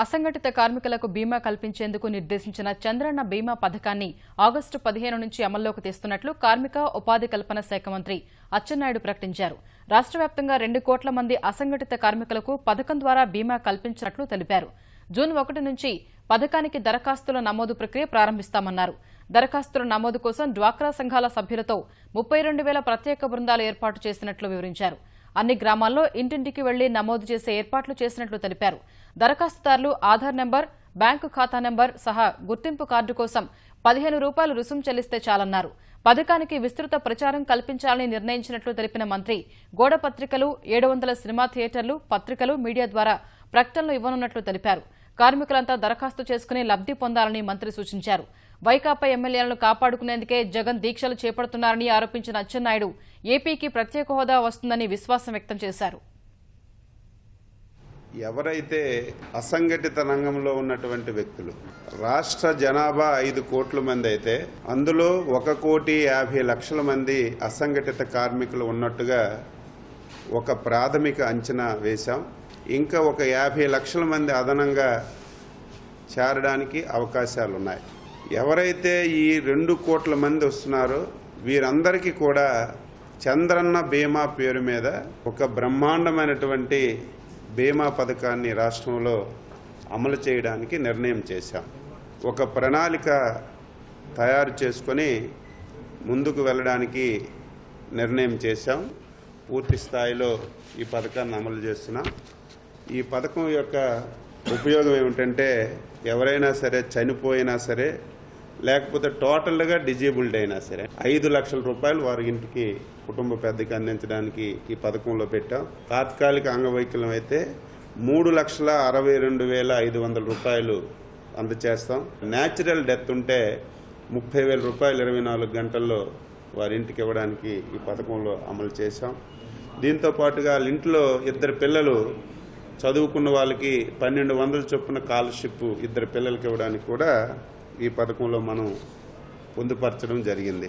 అసంఘటిత కార్మికులకు బీమా కల్పించేందుకు నిర్దేశించిన చంద్రన్న బీమా పథకాన్ని ఆగస్టు 15 నుంచి అమల్లోకి తెస్తున్నట్లు కార్మిక ఉపాధి కల్పన శాఖ మంత్రి అచ్చెన్నాయుడు ప్రకటించారు. రాష్ట్ర వ్యాప్తంగా 2 కోట్ల మంది అసంఘటిత కార్మికులకు పథకం ద్వారా బీమా కల్పించినట్లు తెలిపారు. జూన్ 1 నుంచి పథకానికి దరఖాస్తుల నమోదు ప్రక్రియ ప్రారంభిస్తామన్నారు. దరఖాస్తుల నమోదు కోసం డ్వాక్రా సంఘాల సభ్యులతో 32,000 ప్రత్యేక బృందాలు ఏర్పాటు చేసినట్లు వివరించారు. అన్ని గ్రామాల్లో ఇంటింటికి వెళ్లి నమోదు చేసే ఏర్పాట్లు చేసినట్లు తెలిపారు. దరఖాస్తుదారులు ఆధార్ నెంబర్, బ్యాంకు ఖాతా నెంబర్ సహా గుర్తింపు కార్డు కోసం ₹15 రుసుం చెల్లిస్తే చాలన్నారు. పథకానికి విస్తృత ప్రచారం కల్పించాలని నిర్ణయించినట్లు తెలిపిన మంత్రి గోడ పత్రికలు, 700 సినిమా థియేటర్లు, పత్రికలు, మీడియా ద్వారా ప్రకటనలు ఇవ్వనున్నట్లు తెలిపారు. కార్మికులంతా దరఖాస్తు చేసుకుని లబ్ది పొందాలని మంత్రి సూచించారు. వైకాపా ఎమ్మెల్యేలను కాపాడుకునేందుకే జగన్ దీక్షలు చేపడుతున్నారని ఆరోపించిన అచ్చెన్నాయుడు ఏపీకి ప్రత్యేక హోదా వస్తుందని విశ్వాసం వ్యక్తం చేశారు. ఎవరైతే అసంఘటిత రంగంలో ఉన్నటువంటి వ్యక్తులు, రాష్ట్ర జనాభా 5 కోట్ల మంది అయితే అందులో 1,50,00,000 మంది అసంఘటిత కార్మికులు ఉన్నట్టుగా ఒక ప్రాథమిక అంచనా వేశాం. ఇంకా ఒక 50 లక్షల మంది అదనంగా చేరడానికి అవకాశాలు ఉన్నాయి. ఎవరైతే ఈ 2 కోట్ల మంది వస్తున్నారో వీరందరికీ కూడా చంద్రన్న బీమా పేరు మీద ఒక బ్రహ్మాండమైనటువంటి బీమా పథకాన్ని రాష్ట్రంలో అమలు చేయడానికి నిర్ణయం చేశాం. ఒక ప్రణాళిక తయారు చేసుకొని ముందుకు వెళ్ళడానికి నిర్ణయం చేశాం. పూర్తి స్థాయిలో ఈ పథకాన్ని అమలు చేస్తున్నాం. ఈ పథకం యొక్క ఉపయోగం ఏమిటంటే ఎవరైనా సరే చనిపోయినా సరే లేకపోతే టోటల్గా డిజేబుల్డ్ అయినా సరే 5 లక్షల రూపాయలు వారి ఇంటికి కుటుంబ పెద్దకి అందించడానికి ఈ పథకంలో పెట్టాం. తాత్కాలిక అంగవైకల్యం అయితే 3,62,500 రూపాయలు అందజేస్తాం. న్యాచురల్ డెత్ ఉంటే 30,000 రూపాయలు 24 గంటల్లో వారి ఇంటికి ఇవ్వడానికి ఈ పథకంలో అమలు చేశాం. దీంతో పాటుగా ఇంట్లో 2 పిల్లలు చదువుకున్న వాళ్ళకి 1,200 చొప్పున స్కాలర్షిప్ 2 పిల్లలకి ఇవ్వడానికి కూడా ఈ పథకంలో మనం పొందుపరచడం జరిగింది.